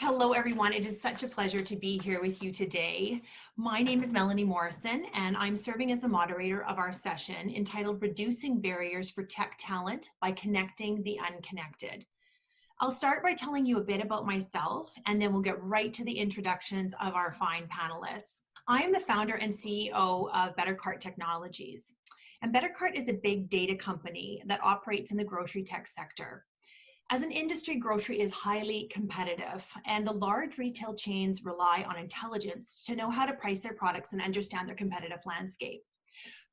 Hello, everyone. It is such a pleasure to be here with you today. My name is Melanie Morrison, and I'm serving as the moderator of our session entitled Reducing Barriers for Tech Talent by Connecting the Unconnected. I'll start by telling you a bit about myself, and then we'll get right to the introductions of our fine panelists. I am the founder and CEO of BetterCart Technologies, and BetterCart is a big data company that operates in the grocery tech sector. As an industry, grocery is highly competitive, and the large retail chains rely on intelligence to know how to price their products and understand their competitive landscape.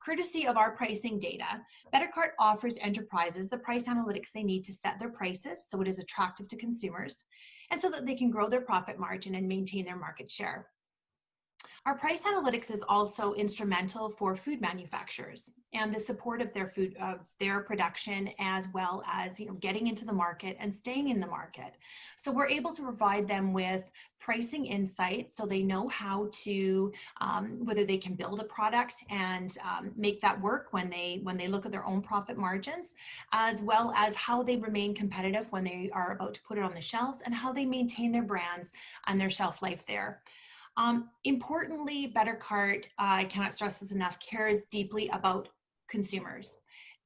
Courtesy of our pricing data, BetterCart offers enterprises the price analytics they need to set their prices so it is attractive to consumers, and so that they can grow their profit margin and maintain their market share. Our price analytics is also instrumental for food manufacturers and the support of their production, as well as getting into the market and staying in the market. So we're able to provide them with pricing insights so they know how to whether they can build a product and make that work when they look at their own profit margins, as well as how they remain competitive when they are about to put it on the shelves, and how they maintain their brands and their shelf life there. Importantly, BetterCart, I cannot stress this enough, cares deeply about consumers.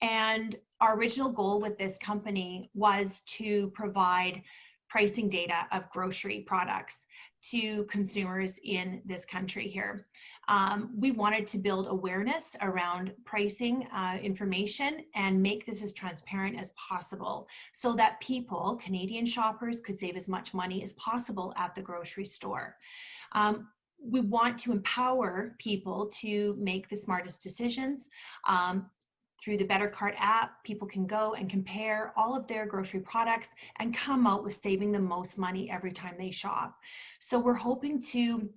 And our original goal with this company was to provide pricing data of grocery products to consumers in this country here. We wanted to build awareness around pricing information and make this as transparent as possible so that people, Canadian shoppers, could save as much money as possible at the grocery store. We want to empower people to make the smartest decisions. Through the BetterCart app, people can go and compare all of their grocery products and come out with saving the most money every time they shop. So we're hoping to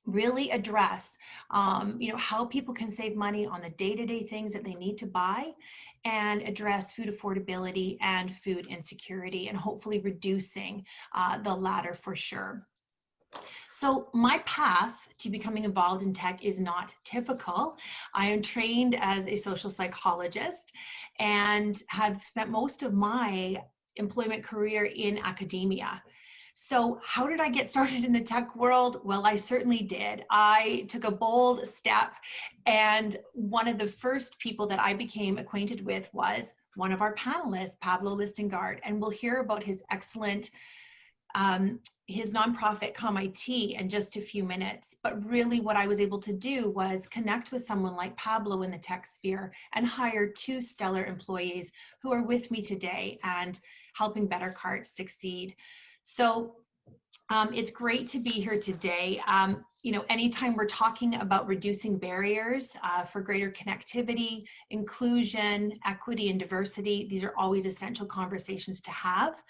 really address how people can save money on the day-to-day things that they need to buy, and address food affordability and food insecurity, and hopefully reducing the latter for sure. So my path to becoming involved in tech is not typical. I am trained as a social psychologist and have spent most of my employment career in academia. So how did I get started in the tech world? Well, I certainly did. I took a bold step, and one of the first people that I became acquainted with was one of our panelists, Pablo Listingart, and we'll hear about his excellent his nonprofit ComIT in just a few minutes. But really what I was able to do was connect with someone like Pablo in the tech sphere and hire two stellar employees who are with me today and helping BetterCart succeed. So it's great to be here today. Anytime we're talking about reducing barriers for greater connectivity, inclusion, equity, and diversity, these are always essential conversations to have.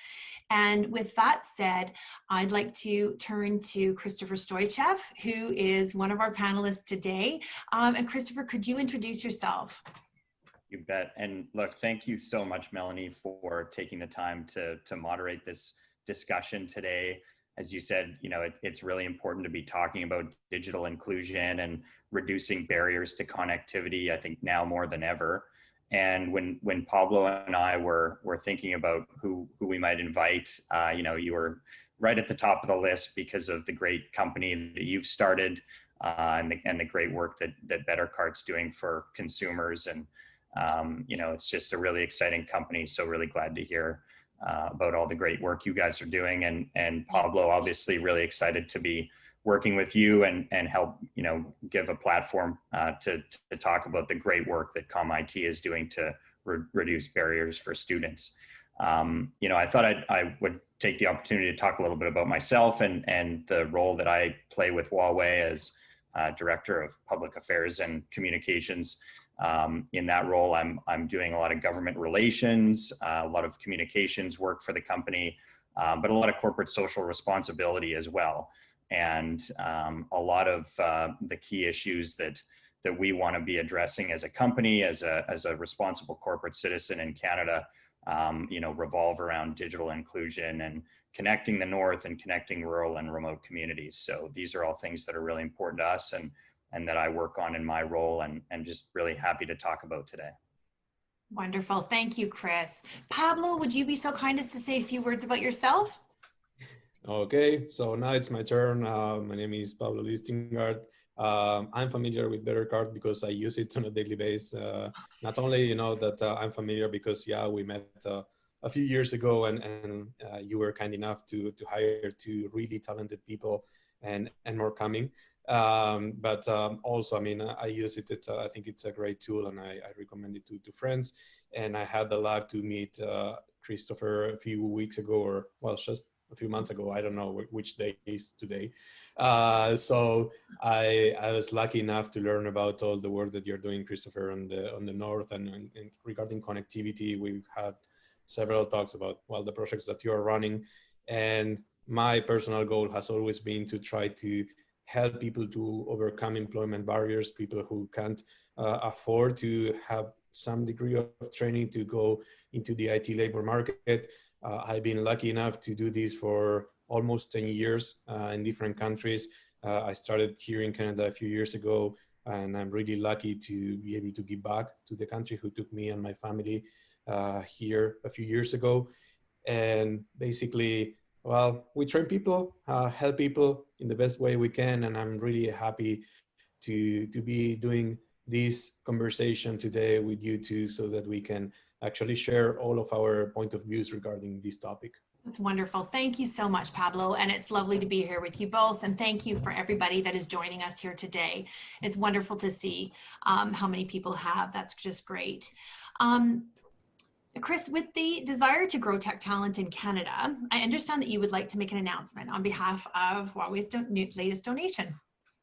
And with that said, I'd like to turn to Christopher Stoicheff, who is one of our panelists today. And Christopher, could you introduce yourself? You bet. And look, thank you so much, Melanie, for taking the time to moderate this discussion today. As you said, it's really important to be talking about digital inclusion and reducing barriers to connectivity, I think now more than ever. And when Pablo and I were thinking about who we might invite, you were right at the top of the list because of the great company that you've started and the great work that BetterCart's doing for consumers. And, it's just a really exciting company. So really glad to hear about all the great work you guys are doing. And Pablo, obviously really excited to be working with you and help, give a platform to talk about the great work that ComIT is doing to reduce barriers for students. I thought I would take the opportunity to talk a little bit about myself and the role that I play with Huawei as Director of Public Affairs and Communications. In that role, I'm doing a lot of government relations, a lot of communications work for the company, but a lot of corporate social responsibility as well. And a lot of the key issues that we want to be addressing as a company, as a responsible corporate citizen in Canada, revolve around digital inclusion and connecting the North and connecting rural and remote communities. So these are all things that are really important to us and that I work on in my role, and just really happy to talk about today. Wonderful. Thank you, Chris. Pablo, would you be so kind as to say a few words about yourself? Okay, so now it's my turn. My name is Pablo Listingart. I'm familiar with BetterCart because I use it on a daily basis. Not only, that I'm familiar because, yeah, we met a few years ago and you were kind enough to hire two really talented people and more coming. But also, I mean, I use it. I think it's a great tool and I recommend it to friends. And I had the luck to meet Christopher a few weeks ago, or well, just a few months ago. I don't know which day is today. So I was lucky enough to learn about all the work that you're doing, Christopher, on the north and regarding connectivity. We've had several talks about well the projects that you are running, and my personal goal has always been to try to help people to overcome employment barriers, people who can't afford to have some degree of training to go into the IT labor market. I've been lucky enough to do this for almost 10 years in different countries. I started here in Canada a few years ago, and I'm really lucky to be able to give back to the country who took me and my family here a few years ago. And basically, well, we train people, help people in the best way we can, and I'm really happy to be doing this conversation today with you two so that we can actually share all of our point of views regarding this topic. That's wonderful. Thank you so much, Pablo. And it's lovely to be here with you both. And thank you for everybody that is joining us here today. It's wonderful to see how many people have. That's just great. Um, Chris, with the desire to grow tech talent in Canada, I understand that you would like to make an announcement on behalf of Huawei's latest donation.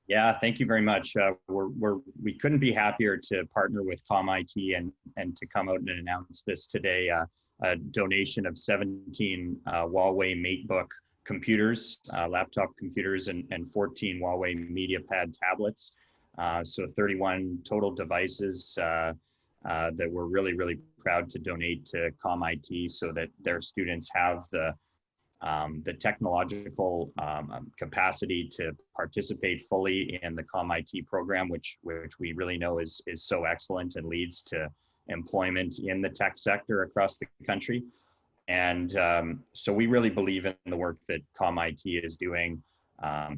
Yeah, thank you very much. We couldn't be happier to partner with ComIT and to come out and announce this today. A donation of 17 Huawei MateBook computers, laptop computers, and 14 Huawei MediaPad tablets. So 31 total devices that we're really, really proud to donate to ComIT so that their students have the technological capacity to participate fully in the ComIT program, which we really know is so excellent and leads to employment in the tech sector across the country. And so we really believe in the work that ComIT is doing,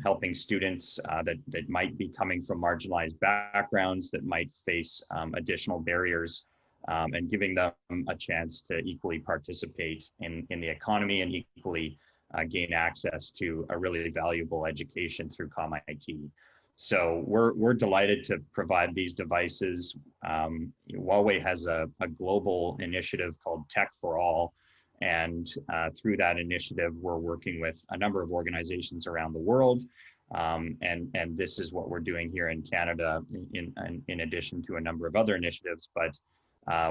helping students that might be coming from marginalized backgrounds, that might face additional barriers, and giving them a chance to equally participate in the economy and equally gain access to a really valuable education through ComIT. So we're delighted to provide these devices. Huawei has a global initiative called Tech for All. And through that initiative, we're working with a number of organizations around the world. And this is what we're doing here in Canada in addition to a number of other initiatives. But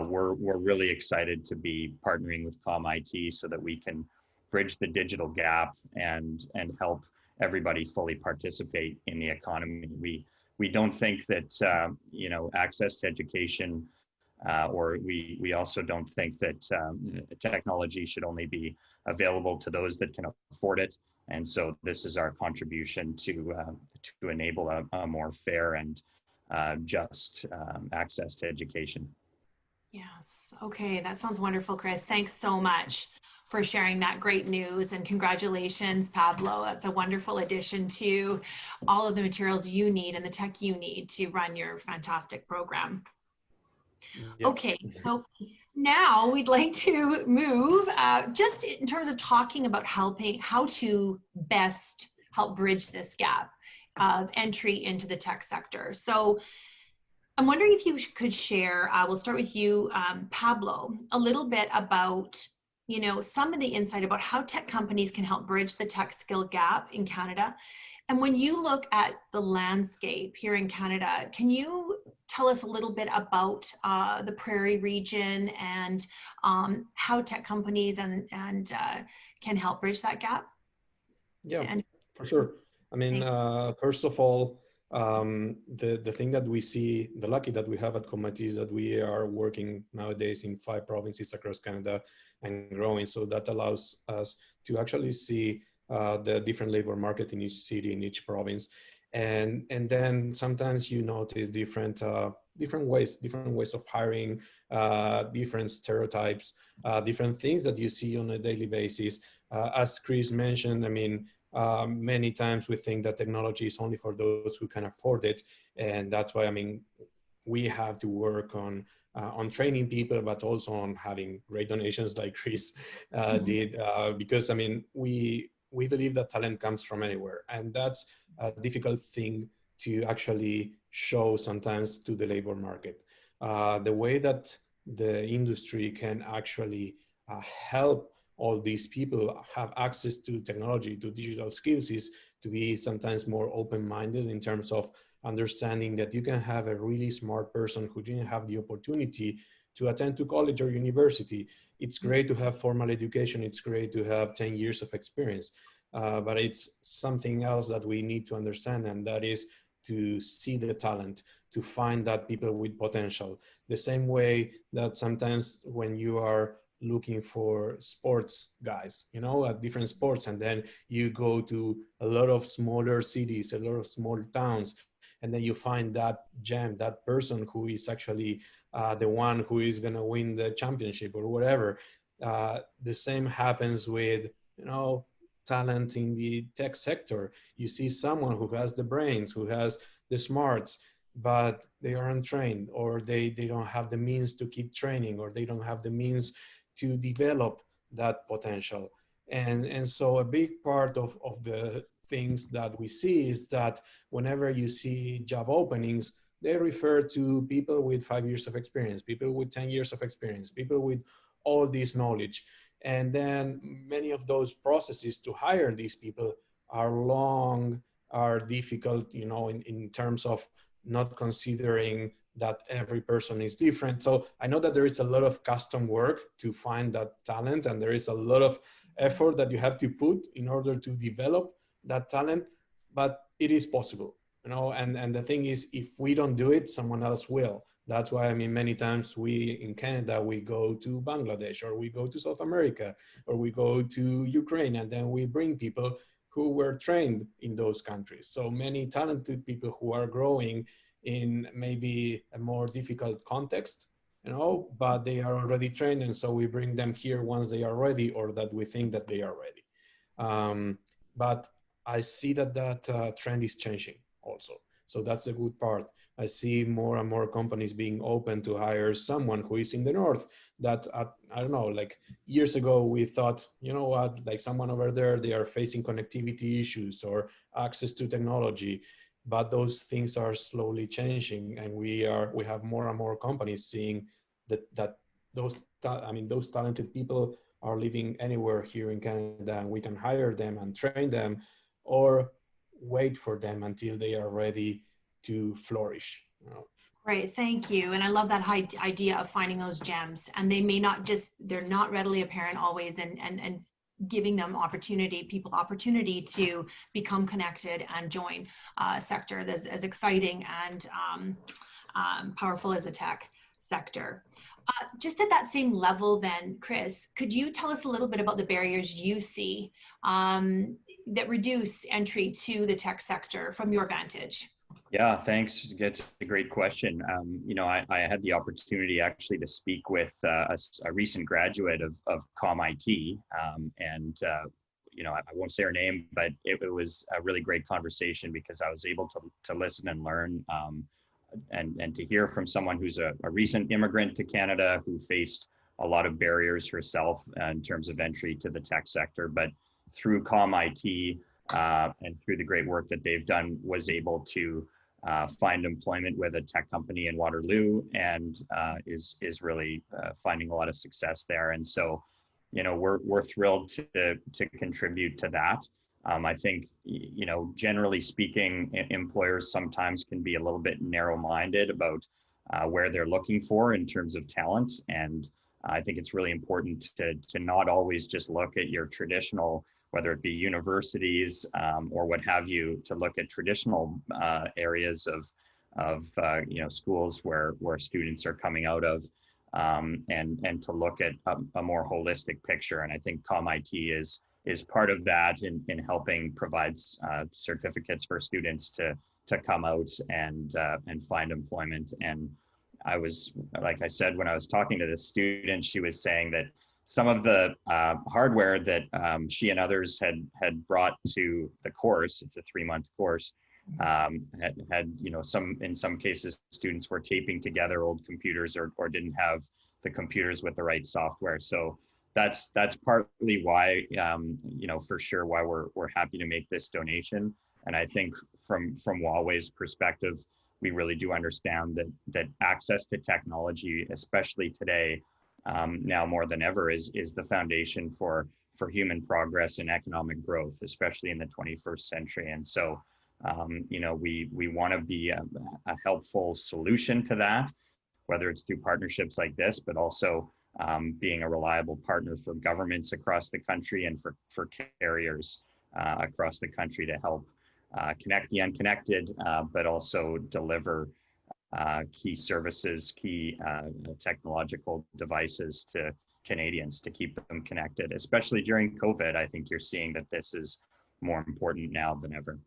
we're really excited to be partnering with ComIT so that we can bridge the digital gap and help everybody fully participate in the economy. We don't think that access to education, or we also don't think that technology should only be available to those that can afford it. And so this is our contribution to enable a more fair and just access to education. Yes. Okay. That sounds wonderful, Chris. Thanks so much for sharing that great news, and congratulations, Pablo. That's a wonderful addition to all of the materials you need and the tech you need to run your fantastic program. Yes. Okay. So now we'd like to move just in terms of talking about how to best help bridge this gap of entry into the tech sector. So I'm wondering if you could share, we'll start with you, Pablo, a little bit about, some of the insight about how tech companies can help bridge the tech skill gap in Canada. And when you look at the landscape here in Canada, can you tell us a little bit about the Prairie region and how tech companies and can help bridge that gap? Yeah, for sure. I mean, first of all, the thing that we see, the lucky that we have at ComIT is that we are working nowadays in 5 provinces across Canada and growing. So that allows us to actually see the different labor market in each city, in each province. And then sometimes you notice different ways of hiring, different stereotypes, different things that you see on a daily basis. As Chris mentioned, I mean, many times we think that technology is only for those who can afford it. And that's why, I mean, we have to work on training people, but also on having great donations like Chris did, because I mean, we believe that talent comes from anywhere, and that's a difficult thing to actually show sometimes to the labor market. The way that the industry can actually help all these people have access to technology, to digital skills, is to be sometimes more open-minded in terms of understanding that you can have a really smart person who didn't have the opportunity to attend to college or university. It's great to have formal education. It's great to have 10 years of experience, but it's something else that we need to understand, and that is to see the talent, to find that people with potential. The same way that sometimes when you are looking for sports guys, you know, at different sports, and then you go to a lot of smaller cities, a lot of small towns, and then you find that gem, that person who is actually the one who is going to win the championship or whatever. The same happens with, you know, talent in the tech sector. You see someone who has the brains, who has the smarts, but they aren't trained, or they don't have the means to keep training, or they don't have the means to develop that potential. And so a big part of the things that we see is that whenever you see job openings, they refer to people with 5 years of experience, people with 10 years of experience, people with all this knowledge. And then many of those processes to hire these people are long, are difficult, you know, in terms of not considering that every person is different. So I know that there is a lot of custom work to find that talent, and there is a lot of effort that you have to put in order to develop that talent, but it is possible, you know, and the thing is, if we don't do it, someone else will. That's why, I mean, many times we in Canada, we go to Bangladesh, or we go to South America, or we go to Ukraine, and then we bring people who were trained in those countries. So many talented people who are growing in maybe a more difficult context, you know, but they are already trained. And so we bring them here once they are ready, or that we think that they are ready. But I see that trend is changing also. So that's a good part. I see more and more companies being open to hire someone who is in the north that, I don't know, like years ago, we thought, you know what, like someone over there, they are facing connectivity issues or access to technology. But those things are slowly changing, and we have more and more companies seeing that those talented people are living anywhere here in Canada, and we can hire them and train them, or wait for them until they are ready to flourish. You know? Great, thank you. And I love that idea of finding those gems, and they may not they're not readily apparent always, and giving them people opportunity to become connected and join a sector that's as exciting and powerful as a tech sector. Just at that same level then, Chris, could you tell us a little bit about the barriers you see that reduce entry to the tech sector from your vantage? Yeah, thanks. That's a great question. You know, I had the opportunity actually to speak with a recent graduate of ComIT, and you know, I won't say her name, but it was a really great conversation because I was able to listen and learn, and to hear from someone who's a recent immigrant to Canada who faced a lot of barriers herself in terms of entry to the tech sector, but through ComIT and through the great work that they've done, was able to find employment with a tech company in Waterloo, and is really finding a lot of success there. And so, you know, we're thrilled to contribute to that. I think, you know, generally speaking, employers sometimes can be a little bit narrow-minded about where they're looking for in terms of talent. And I think it's really important to not always just look at your traditional, whether it be universities or what have you, to look at traditional areas of you know, schools where students are coming out of, and to look at a more holistic picture. And I think ComIT is part of that in helping provide certificates for students to come out and find employment. And I was, like I said, when I was talking to this student, she was saying that some of the hardware that she and others had brought to the course. It's a 3-month course. Had in some cases students were taping together old computers or didn't have the computers with the right software. So that's partly why for sure why we're happy to make this donation. And I think from Huawei's perspective, we really do understand that access to technology, especially today, now more than ever, is the foundation for human progress and economic growth, especially in the 21st century. And so, we want to be a helpful solution to that, whether it's through partnerships like this, but also being a reliable partner for governments across the country and for carriers across the country to help connect the unconnected, but also deliver key services, key technological devices to Canadians to keep them connected, especially during COVID. I think you're seeing that this is more important now than ever.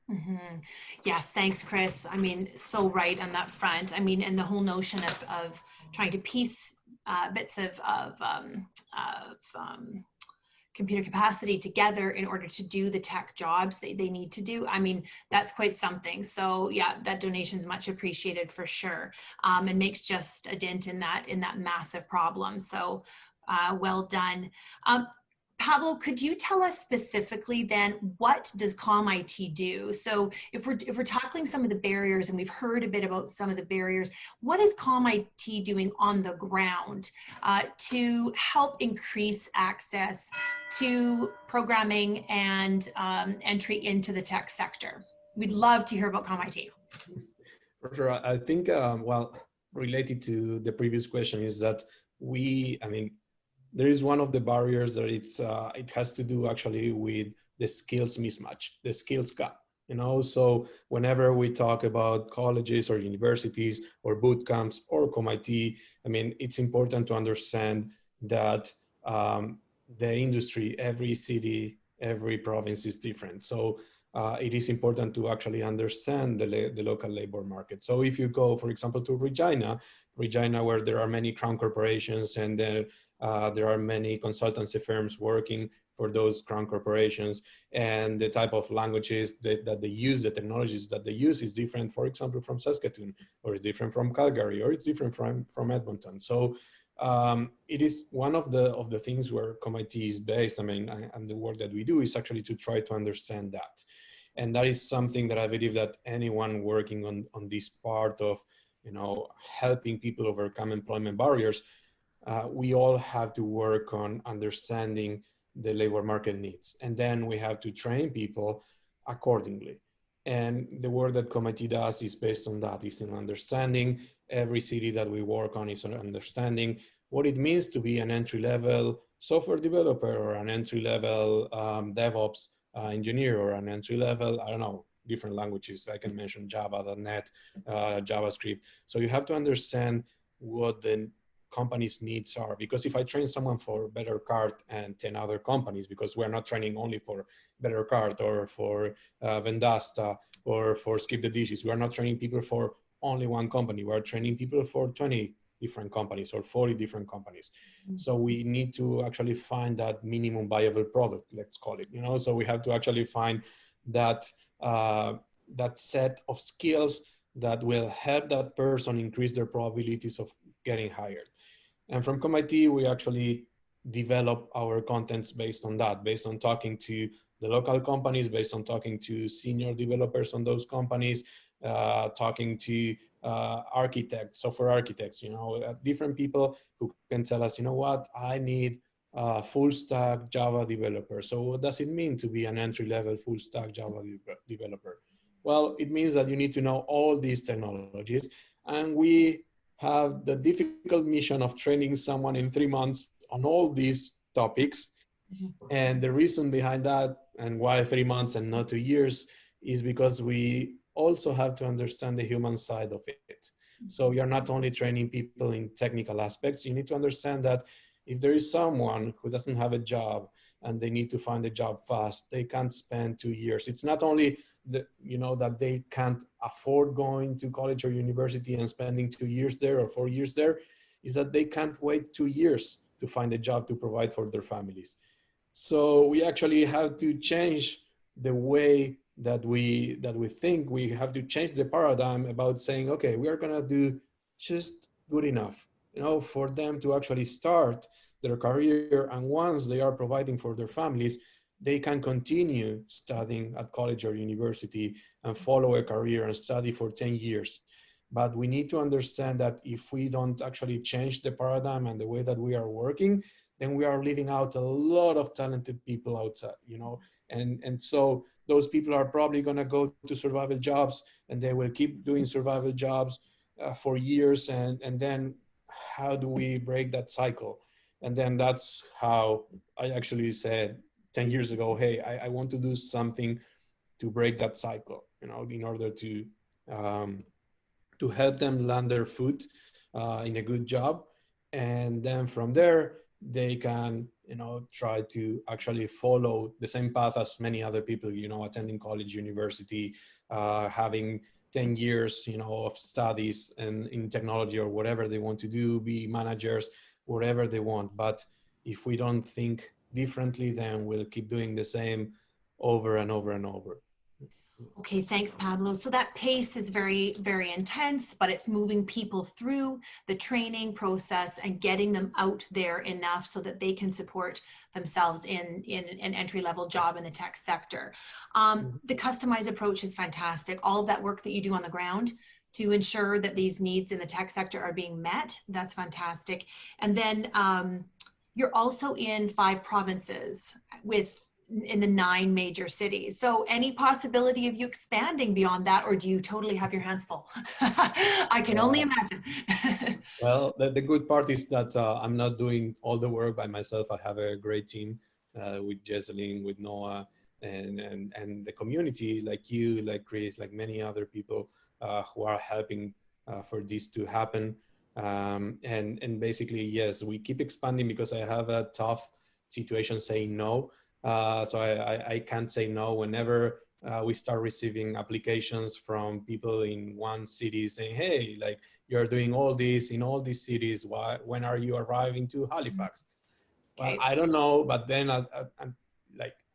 Mm-hmm. Yes, thanks, Chris. I mean, so right on that front. I mean, and the whole notion of trying to piece bits of computer capacity together in order to do the tech jobs they need to do. I mean, that's quite something. So yeah, that donation is much appreciated for sure, and makes just a dent in that massive problem. So well done. Pablo, could you tell us specifically then, what does ComIT do? So if we're tackling some of the barriers, and we've heard a bit about some of the barriers, what is ComIT doing on the ground to help increase access to programming and entry into the tech sector? We'd love to hear about ComIT. For sure. I think, related to the previous question is that there is one of the barriers that it has to do actually with the skills mismatch, the skills gap. So whenever we talk about colleges or universities or boot camps or ComIT, it's important to understand that the industry, every city, every province is different. So it is important to actually understand the local labor market. So if you go, for example, to Regina, where there are many crown corporations and there are many consultancy firms working for those crown corporations, and the type of languages that they use, the technologies that they use is different, for example, from Saskatoon, or it's different from Calgary, or it's different from Edmonton. So it is one of the things where ComIT is based, and the work that we do is actually to try to understand that. And that is something that I believe that anyone working on this part of, helping people overcome employment barriers, we all have to work on understanding the labor market needs. And then we have to train people accordingly. And the work that ComIT does is based on that, is in understanding every city that we work on, is understanding what it means to be an entry-level software developer, or an entry-level DevOps engineer, or an entry-level, I don't know, different languages. I can mention Java, .NET, JavaScript. So you have to understand what the company's needs are, because if I train someone for BetterCart and 10 other companies, because we're not training only for BetterCart or for Vendasta or for Skip the Dishes, we're not training people for only one company, we're training people for 20 different companies or 40 different companies. Mm-hmm. So we need to actually find that minimum viable product, let's call it, so we have to actually find that that set of skills that will help that person increase their probabilities of getting hired. And from ComIT, we actually develop our contents based on that, based on talking to the local companies, based on talking to senior developers on those companies, talking to architects, software architects, different people who can tell us, what, I need a full stack Java developer. So what does it mean to be an entry-level full stack Java developer? Well, it means that you need to know all these technologies, and we have the difficult mission of training someone in 3 months on all these topics. Mm-hmm. And the reason behind that, and why 3 months and not 2 years, is because we also have to understand the human side of it. So you're not only training people in technical aspects, you need to understand that if there is someone who doesn't have a job and they need to find a job fast, they can't spend 2 years. It's not only that they can't afford going to college or university and spending 2 years there or 4 years there, is that they can't wait 2 years to find a job to provide for their families. So we actually have to change the way that we think. We have to change the paradigm about saying, okay, we are gonna do just good enough, for them to actually start their career. And once they are providing for their families, they can continue studying at college or university and follow a career and study for 10 years. But we need to understand that if we don't actually change the paradigm and the way that we are working, then we are leaving out a lot of talented people outside, and so those people are probably going to go to survival jobs, and they will keep doing survival jobs for years. And then how do we break that cycle? And then that's how I actually said 10 years ago, hey, I want to do something to break that cycle, in order to help them land their foot in a good job. And then from there, they can, try to actually follow the same path as many other people, attending college, university, having 10 years, of studies and in technology or whatever they want to do, be managers, whatever they want. But if we don't think differently, then we'll keep doing the same over and over and over. Okay, thanks, Pablo. So that pace is very, very intense, but it's moving people through the training process and getting them out there enough so that they can support themselves in an entry-level job in the tech sector. The customized approach is fantastic. All of that work that you do on the ground to ensure that these needs in the tech sector are being met, that's fantastic. And then you're also in 5 provinces in the 9 major cities. So any possibility of you expanding beyond that, or do you totally have your hands full? I can only imagine. Well, the good part is that I'm not doing all the work by myself. I have a great team with Jesselyn, with Noah, and the community, like you, like Chris, like many other people who are helping for this to happen. And basically, yes, we keep expanding because I have a tough situation saying no. So I can't say no whenever we start receiving applications from people in one city saying, hey, like, you're doing all this in all these cities. When are you arriving to Halifax? Okay. Well, I don't know, but then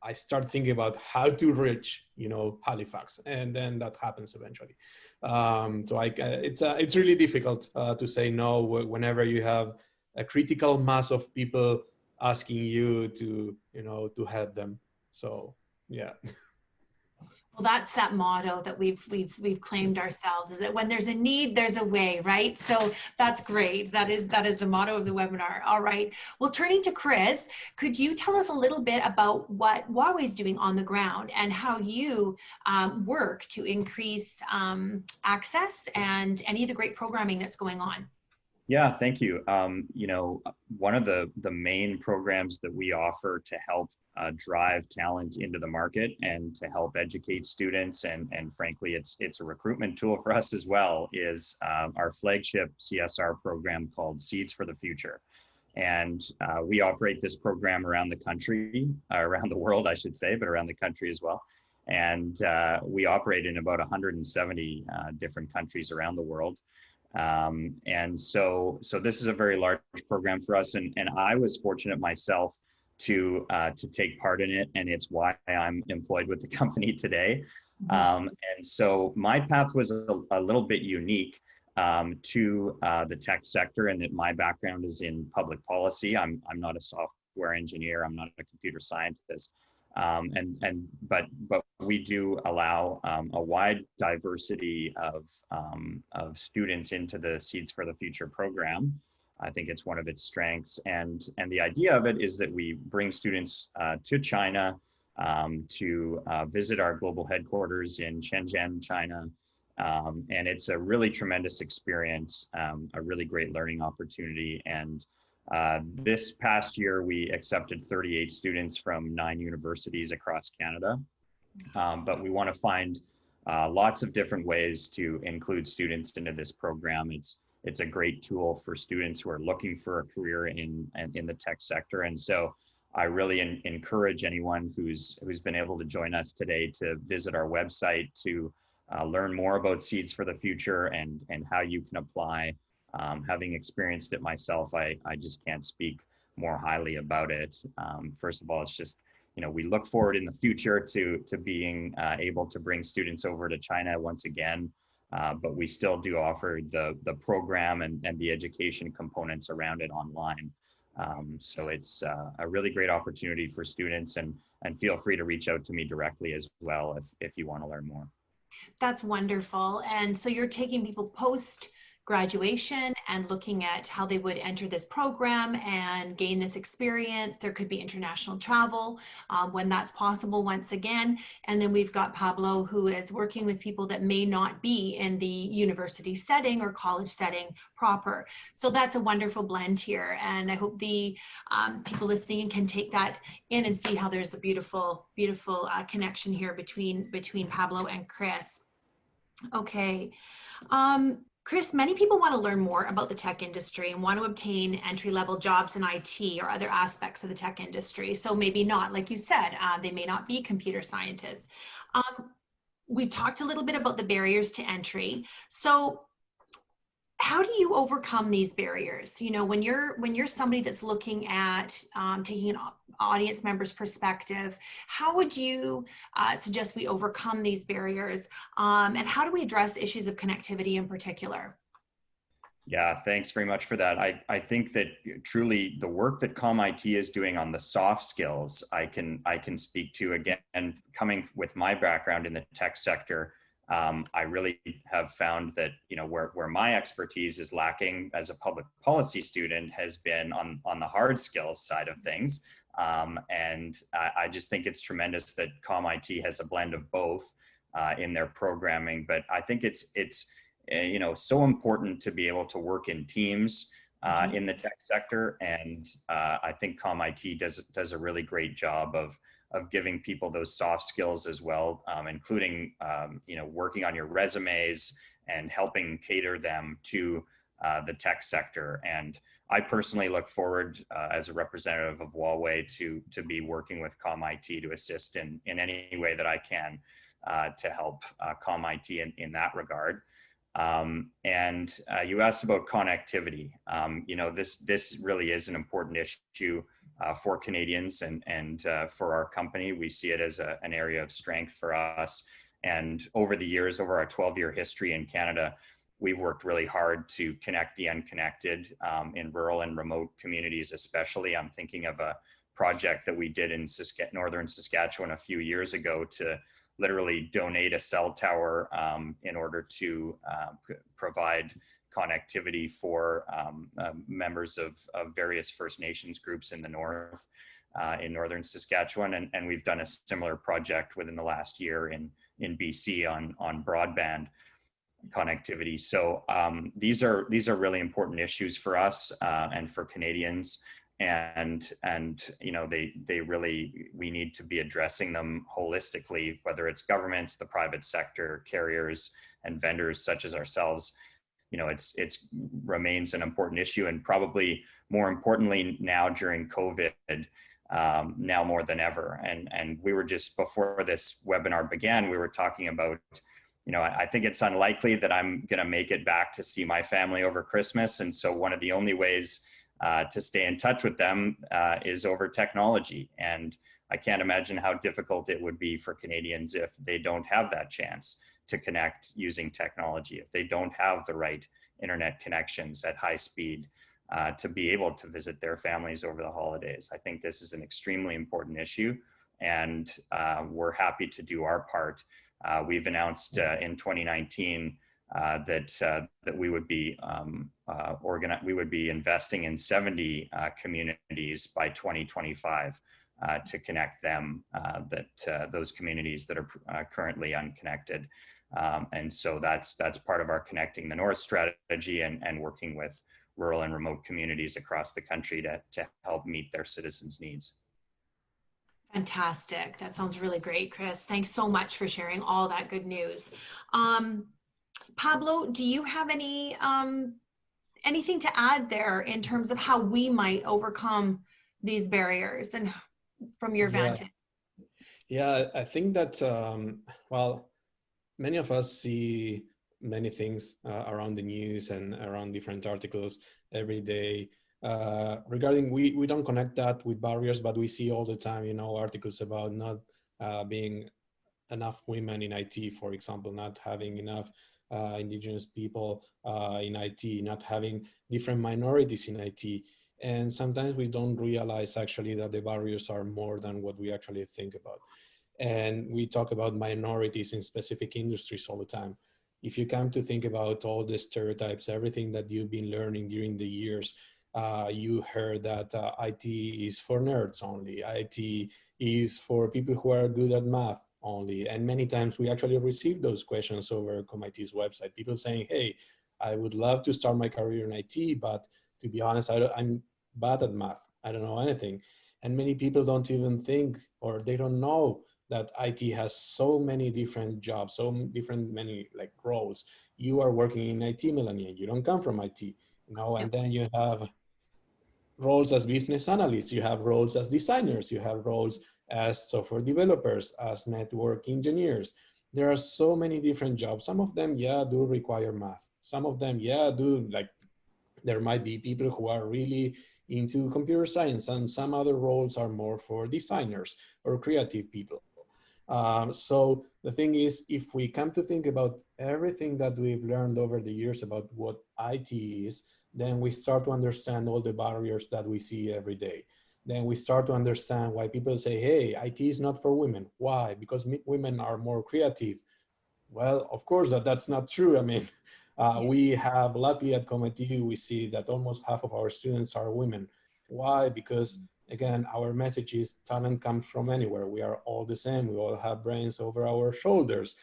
I start thinking about how to reach, Halifax, and then that happens eventually. So it's really difficult to say no whenever you have a critical mass of people asking you to help them. So yeah. Well, that's that motto that we've claimed ourselves, is that when there's a need, there's a way, right? So that's great. That is the motto of the webinar. All right. Well, turning to Chris, could you tell us a little bit about what Huawei is doing on the ground and how you work to increase access and any of the great programming that's going on? Yeah, thank you. One of the main programs that we offer to help drive talent into the market and to help educate students, and frankly, it's a recruitment tool for us as well, is our flagship CSR program called Seeds for the Future. And we operate this program around the country, around the world, I should say, but around the country as well. And we operate in about 170 different countries around the world. And so this is a very large program for us, and I was fortunate myself to take part in it, and it's why I'm employed with the company today. And so my path was a little bit unique to the tech sector, and that my background is in public policy. I'm not a software engineer. I'm not a computer scientist. But we do allow a wide diversity of students into the Seeds for the Future program. I think it's one of its strengths, and the idea of it is that we bring students to China to visit our global headquarters in Shenzhen, China, and it's a really tremendous experience, a really great learning opportunity. And this past year, we accepted 38 students from 9 universities across Canada, but we want to find lots of different ways to include students into this program. It's a great tool for students who are looking for a career in the tech sector. And so I really encourage anyone who's been able to join us today to visit our website to learn more about Seeds for the Future and how you can apply. Having experienced it myself, I just can't speak more highly about it. First of all, it's just, we look forward in the future to being able to bring students over to China once again, but we still do offer the program and the education components around it online. So it's a really great opportunity for students, and feel free to reach out to me directly as well if you want to learn more. That's wonderful. And so you're taking people post graduation and looking at how they would enter this program and gain this experience. There could be international travel when that's possible once again. And then we've got Pablo, who is working with people that may not be in the university setting or college setting proper. So that's a wonderful blend here. And I hope the people listening can take that in and see how there's a beautiful, beautiful connection here between Pablo and Chris. Okay. Chris, many people want to learn more about the tech industry and want to obtain entry-level jobs in IT or other aspects of the tech industry. So maybe not, like you said, they may not be computer scientists. We've talked a little bit about the barriers to entry. So how do you overcome these barriers? When you're somebody that's looking at taking an audience member's perspective, how would you suggest we overcome these barriers? And how do we address issues of connectivity in particular? Yeah, thanks very much for that. I think that truly the work that ComIT is doing on the soft skills, I can speak to. Again, and coming with my background in the tech sector, I really have found that, where my expertise is lacking as a public policy student has been on the hard skills side of things. And I just think it's tremendous that ComIT has a blend of both in their programming. But I think it's so important to be able to work in teams in the tech sector. And I think ComIT does a really great job of giving people those soft skills as well, including, working on your resumes and helping cater them to the tech sector. And I personally look forward as a representative of Huawei to be working with ComIT to assist in any way that I can to help ComIT in that regard. And you asked about connectivity. This really is an important issue for Canadians and for our company. We see it as an area of strength for us. And over the years, over our 12-year history in Canada, we've worked really hard to connect the unconnected in rural and remote communities, especially. I'm thinking of a project that we did in northern Saskatchewan a few years ago to literally donate a cell tower in order to provide connectivity for members of various First Nations groups in the north, in northern Saskatchewan. And we've done a similar project within the last year in BC on broadband connectivity. So these are really important issues for us and for Canadians. And we need to be addressing them holistically, whether it's governments, the private sector, carriers, and vendors such as ourselves. It's remains an important issue, and probably more importantly now during COVID, now more than ever. And we were just, before this webinar began, we were talking about, I think it's unlikely that I'm going to make it back to see my family over Christmas. And so one of the only ways to stay in touch with them is over technology. And I can't imagine how difficult it would be for Canadians if they don't have that chance to connect using technology, if they don't have the right internet connections at high speed to be able to visit their families over the holidays. I think this is an extremely important issue, and we're happy to do our part. We've announced in 2019 that we would be we would be investing in 70 communities by 2025 to connect them, those communities that are currently unconnected. And so that's part of our Connecting the North strategy and working with rural and remote communities across the country to help meet their citizens' needs. Fantastic. That sounds really great, Chris. Thanks so much for sharing all that good news. Pablo, do you have anything to add there in terms of how we might overcome these barriers and from your vantage? Yeah, I think that, well, many of us see many things around the news and around different articles every day Regarding, we don't connect that with barriers, but we see all the time, articles about not being enough women in IT, for example, not having enough indigenous people in IT, not having different minorities in IT. And sometimes we don't realize actually that the barriers are more than what we actually think about. And we talk about minorities in specific industries all the time. If you come to think about all the stereotypes, everything that you've been learning during the years, you heard that IT is for nerds only, IT is for people who are good at math only. And many times we actually receive those questions over ComIT's website. People saying, hey, I would love to start my career in IT, but to be honest, I'm bad at math. I don't know anything. And many people don't even think, or they don't know that IT has so many different jobs, many like roles. You are working in IT, Melanie, you don't come from IT, Yep. and then you have roles as business analysts, you have roles as designers, you have roles as software developers, as network engineers. There are so many different jobs. Some of them, yeah, do require math. Some of them, yeah, do, like, there might be people who are really into computer science, and some other roles are more for designers or creative people. So the thing is, if we come to think about everything that we've learned over the years about what IT is, then we start to understand all the barriers that we see every day. Then we start to understand why people say, hey, IT is not for women. Why? Because women are more creative. Well, of course, that's not true. I mean, we have, luckily at ComIT, we see that almost half of our students are women. Why? Because again, our message is talent comes from anywhere. We are all the same. We all have brains over our shoulders.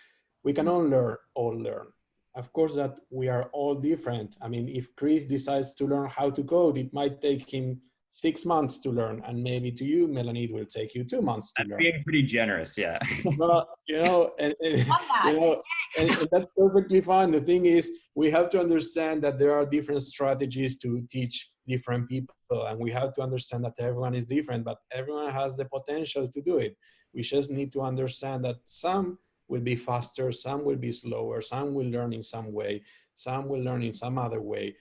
We can all learn. Of course, that we are all different. I mean, if Chris decides to learn how to code, it might take him 6 months to learn, and maybe to you, Melanie, it will take you 2 months to I'm learn. being pretty generous, yeah. Well, Love that. And that's perfectly fine. The thing is, we have to understand that there are different strategies to teach different people, and we have to understand that everyone is different, but everyone has the potential to do it. We just need to understand that some will be faster, some will be slower, some will learn in some way, some will learn in some other way.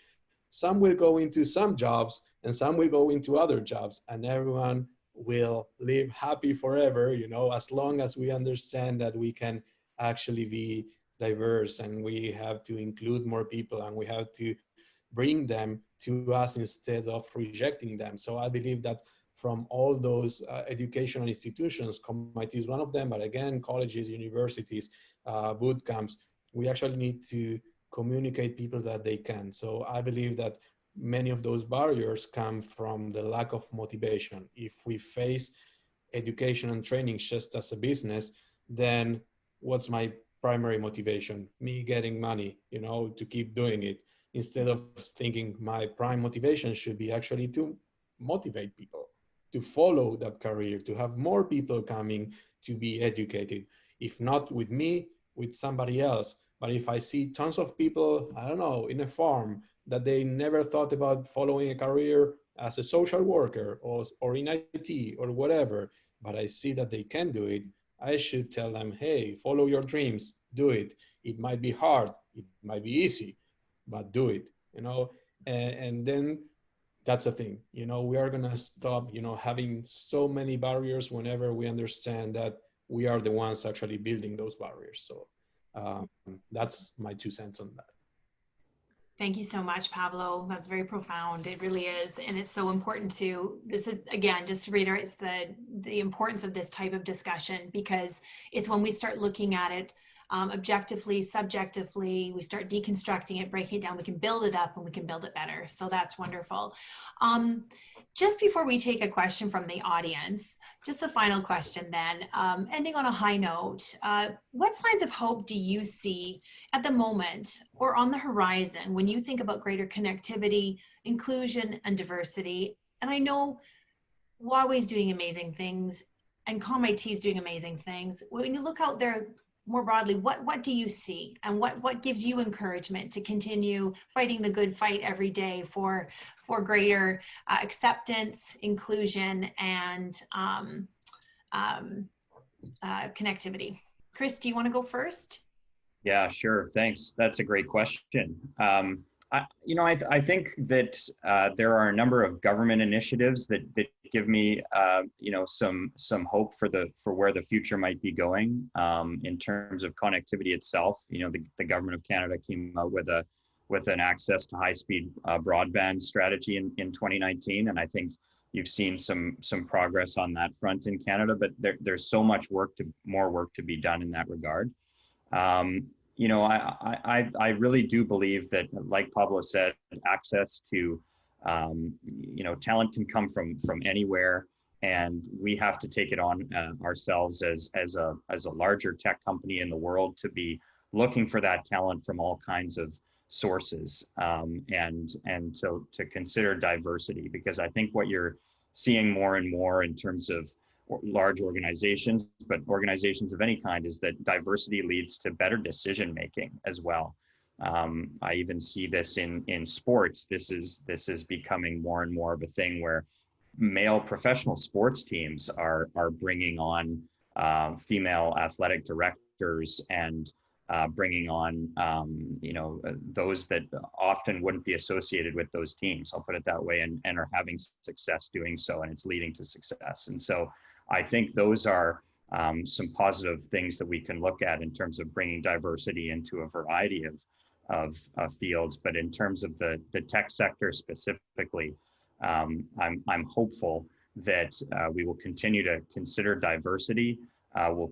Some will go into some jobs and some will go into other jobs, and everyone will live happy forever, as long as we understand that we can actually be diverse, and we have to include more people, and we have to bring them to us instead of rejecting them. So I believe that from all those educational institutions, ComIT is one of them, but again, colleges, universities, boot camps, we actually need to communicate people that they can. So I believe that many of those barriers come from the lack of motivation. If we face education and training just as a business, then what's my primary motivation? Me getting money, to keep doing it, instead of thinking my prime motivation should be actually to motivate people to follow that career, to have more people coming to be educated. If not with me, with somebody else. But if I see tons of people, I don't know, in a farm that they never thought about following a career as a social worker or in IT or whatever, but I see that they can do it, I should tell them, hey, follow your dreams, do it. It might be hard, it might be easy, but do it, and then that's the thing, we are going to stop, having so many barriers whenever we understand that we are the ones actually building those barriers. So that's my 2 cents on that. Thank you so much, Pablo. That's very profound. It really is. And it's so important to, this is, again, just to reiterate, it's the importance of this type of discussion, because it's when we start looking at it objectively, subjectively, we start deconstructing it, breaking it down, we can build it up and we can build it better. So that's wonderful. Just before we take a question from the audience, just the final question then, ending on a high note, what signs of hope do you see at the moment or on the horizon when you think about greater connectivity, inclusion, and diversity? And I know Huawei is doing amazing things and ComIT is doing amazing things. When you look out there more broadly, what do you see, and what gives you encouragement to continue fighting the good fight every day for greater acceptance, inclusion, and connectivity? Chris, do you want to go first? Yeah, sure. Thanks. That's a great question. I think that there are a number of government initiatives that give me, some hope for where the future might be going in terms of connectivity itself. The government of Canada came out with an access to high-speed broadband strategy in 2019, and I think you've seen some progress on that front in Canada. But there's so much more work to be done in that regard. I really do believe that, like Pablo said, access to, talent can come from anywhere, and we have to take it on ourselves as a larger tech company in the world to be looking for that talent from all kinds of sources, and to consider diversity, because I think what you're seeing more and more in terms of large organizations, but organizations of any kind, is that diversity leads to better decision making as well. I even see this in sports. This is becoming more and more of a thing where male professional sports teams are bringing on female athletic directors, and bringing on those that often wouldn't be associated with those teams, I'll put it that way, and are having success doing so, and it's leading to success. And so I think those are some positive things that we can look at in terms of bringing diversity into a variety of fields. But in terms of the tech sector specifically, I'm hopeful that we will continue to consider diversity. We'll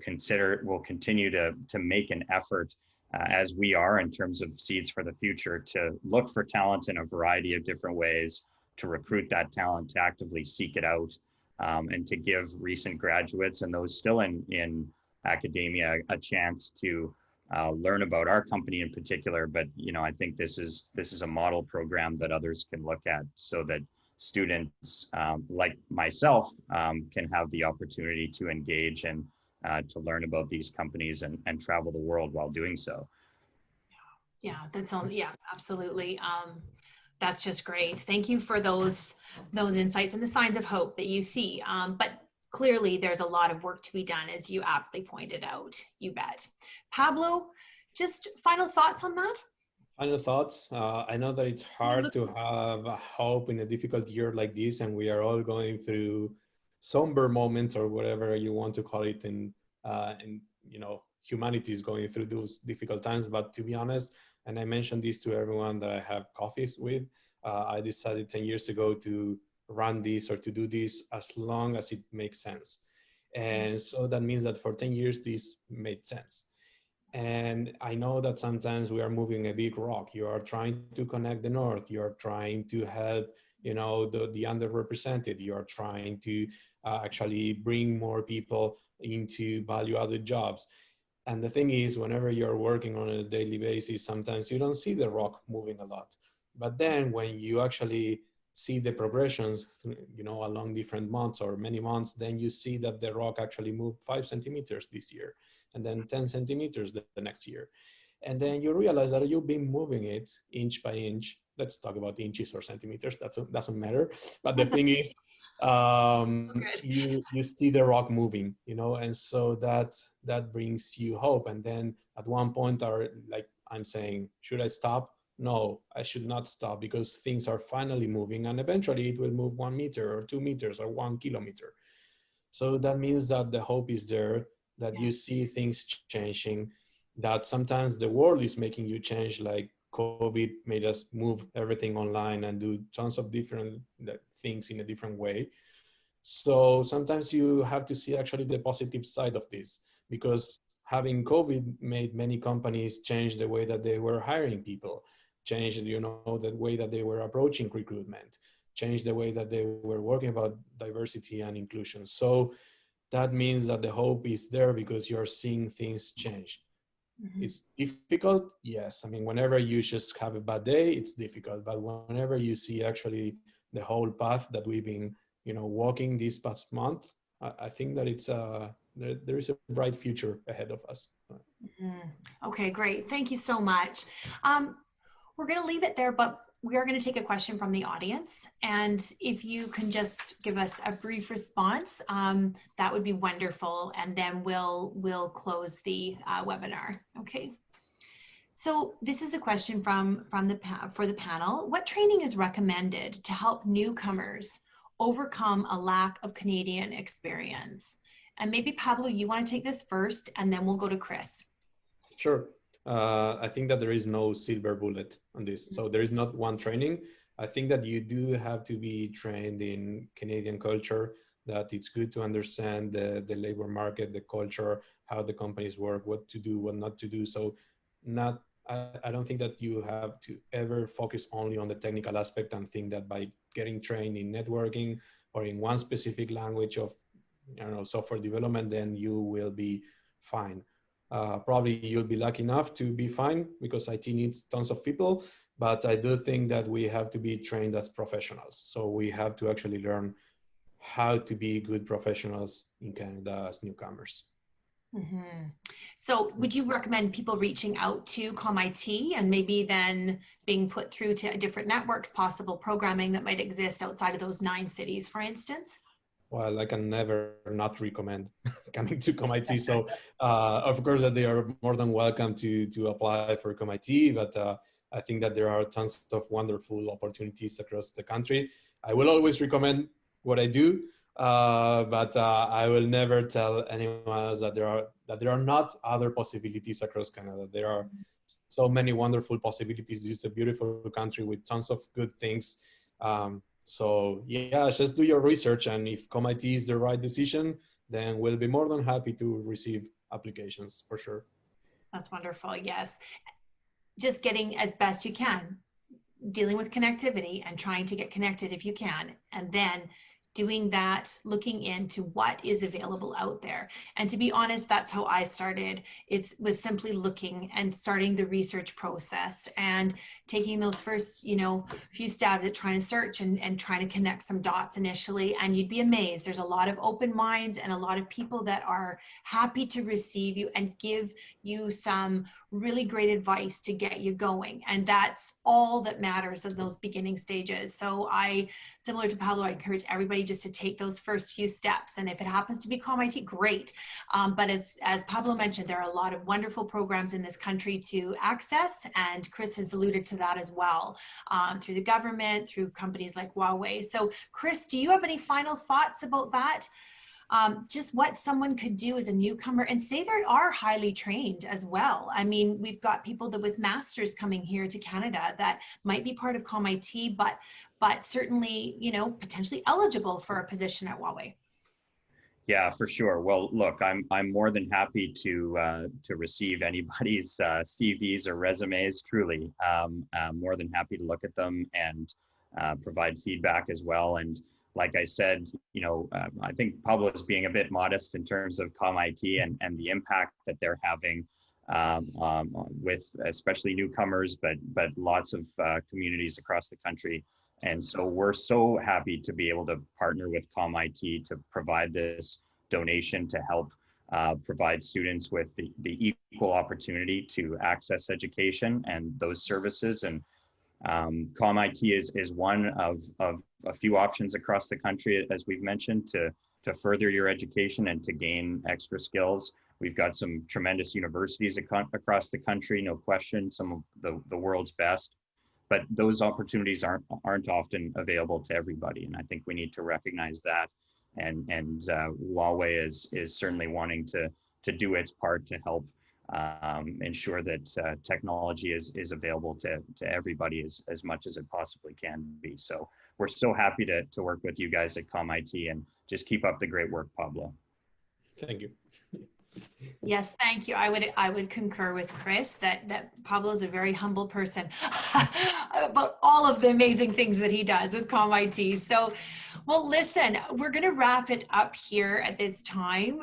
continue to make an effort, as we are in terms of Seeds for the Future, to look for talent in a variety of different ways, to recruit that talent, to actively seek it out, and to give recent graduates and those still in academia a chance to learn about our company in particular. But I think this is a model program that others can look at, so that students like myself can have the opportunity to engage and to learn about these companies and travel the world while doing so. Yeah, yeah, absolutely. That's just great. Thank you for those insights and the signs of hope that you see. But clearly there's a lot of work to be done, as you aptly pointed out. You bet. Pablo, just final thoughts on that? Final thoughts. I know that it's hard to have a hope in a difficult year like this, and we are all going through somber moments, or whatever you want to call it, and humanity is going through those difficult times. But to be honest, and I mentioned this to everyone that I have coffees with, I decided 10 years ago to run this, or to do this as long as it makes sense. And so that means that for 10 years, this made sense. And I know that sometimes we are moving a big rock. You are trying to connect the North. You are trying to help, the underrepresented. You are trying to actually bring more people into value-added jobs. And the thing is, whenever you're working on a daily basis, sometimes you don't see the rock moving a lot. But then when you actually see the progressions, along different months or many months, then you see that the rock actually moved 5 centimeters this year, and then 10 centimeters the next year. And then you realize that you've been moving it inch by inch. Let's talk about inches or centimeters. That doesn't matter. But the thing is, you see the rock moving, and so that brings you hope. And then at one point, I'm saying, should I stop? No, I should not stop, because things are finally moving, and eventually it will move 1 meter or 2 meters or 1 kilometer. So that means that the hope is there, that you see things changing, that sometimes the world is making you change, like COVID made us move everything online and do tons of different things in a different way. So sometimes you have to see actually the positive side of this, because having COVID made many companies change the way that they were hiring people, change, the way that they were approaching recruitment, change the way that they were working about diversity and inclusion. So that means that the hope is there, because you're seeing things change. Mm-hmm. It's difficult, yes. I mean, whenever you just have a bad day, it's difficult. But whenever you see actually the whole path that we've been, walking this past month, I think that it's there is a bright future ahead of us. Mm-hmm. Okay, great. Thank you so much. We're going to leave it there, but we are going to take a question from the audience. And if you can just give us a brief response, that would be wonderful. And then we'll close the webinar. Okay. So this is a question for the panel. What training is recommended to help newcomers overcome a lack of Canadian experience? And maybe Pablo, you want to take this first, and then we'll go to Chris. Sure. I think that there is no silver bullet on this. So there is not one training. I think that you do have to be trained in Canadian culture, that it's good to understand the labor market, the culture, how the companies work, what to do, what not to do. So I don't think that you have to ever focus only on the technical aspect and think that by getting trained in networking or in one specific language of software development, then you will be fine. Probably you'll be lucky enough to be fine because IT needs tons of people, but I do think that we have to be trained as professionals. So we have to actually learn how to be good professionals in Canada as newcomers. Mm-hmm. So would you recommend people reaching out to ComIT and maybe then being put through to different networks, possible programming that might exist outside of those 9 cities, for instance? Well, I can never not recommend coming to ComIT. So, of course, that they are more than welcome to apply for ComIT, but I think that there are tons of wonderful opportunities across the country. I will always recommend what I do, but I will never tell anyone else that there are not other possibilities across Canada. There are so many wonderful possibilities. This is a beautiful country with tons of good things. So yeah, just do your research, and if ComIT is the right decision, then we'll be more than happy to receive applications for sure. That's wonderful. Yes. Just getting as best you can, dealing with connectivity and trying to get connected if you can, and then doing that, looking into what is available out there. And to be honest, that's how I started. It was simply looking and starting the research process and taking those first, few stabs at trying to search and trying to connect some dots initially. And you'd be amazed. There's a lot of open minds and a lot of people that are happy to receive you and give you some really great advice to get you going. And that's all that matters in those beginning stages. So similar to Pablo, I encourage everybody just to take those first few steps. And if it happens to be ComIT, great. But as Pablo mentioned, there are a lot of wonderful programs in this country to access. And Chris has alluded to that as well, through the government, through companies like Huawei. So Chris, do you have any final thoughts about that? Just what someone could do as a newcomer, and say they are highly trained as well. I mean, we've got people that with masters coming here to Canada that might be part of ComIT, but certainly, potentially eligible for a position at Huawei. Yeah, for sure. Well, look, I'm more than happy to receive anybody's CVs or resumes. Truly, I'm more than happy to look at them and provide feedback as well. And like I said, I think Pablo is being a bit modest in terms of ComIT and the impact that they're having with especially newcomers, but lots of communities across the country. And so we're so happy to be able to partner with ComIT to provide this donation to help provide students with the equal opportunity to access education and those services. And ComIT is one of a few options across the country, as we've mentioned, to further your education and to gain extra skills. We've got some tremendous universities across the country, no question, some of the world's best. But those opportunities aren't often available to everybody, and I think we need to recognize that. And Huawei is certainly wanting to do its part to help ensure that technology is available to everybody as much as it possibly can be. So we're so happy to work with you guys at ComIT, and just keep up the great work, Pablo. Thank you. Yes, thank you. I would concur with Chris that Pablo's a very humble person about all of the amazing things that he does with ComIT. So, well, listen, we're going to wrap it up here at this time.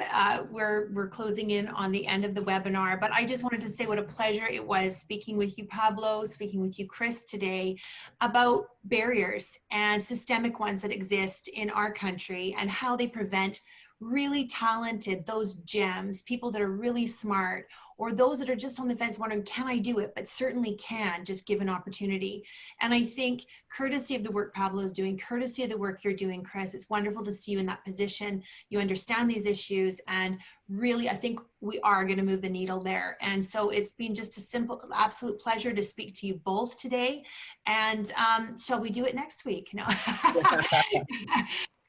We're closing in on the end of the webinar, but I just wanted to say what a pleasure it was speaking with you, Pablo, speaking with you, Chris, today about barriers and systemic ones that exist in our country and how they prevent really talented, those gems, people that are really smart, or those that are just on the fence wondering, can I do it? But certainly can, just give an opportunity. And I think courtesy of the work Pablo is doing, courtesy of the work you're doing, Chris, it's wonderful to see you in that position. You understand these issues, and really, I think we are going to move the needle there. And so it's been just a simple, absolute pleasure to speak to you both today. And shall we do it next week? No.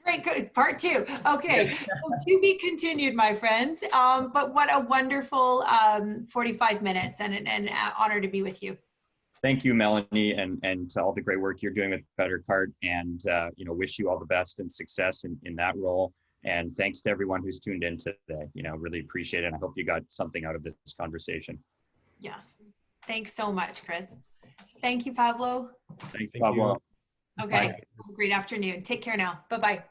Great, good. Part 2. Okay, so to be continued, my friends. But what a wonderful 45 minutes, and an honor to be with you. Thank you, Melanie, and to all the great work you're doing with BetterCart, and wish you all the best and success in that role. And thanks to everyone who's tuned in today. Really appreciate it. And I hope you got something out of this conversation. Yes. Thanks so much, Chris. Thank you, Pablo. Thanks, Thank Pablo. you. Okay. Bye. Have a great afternoon. Take care now. Bye-bye.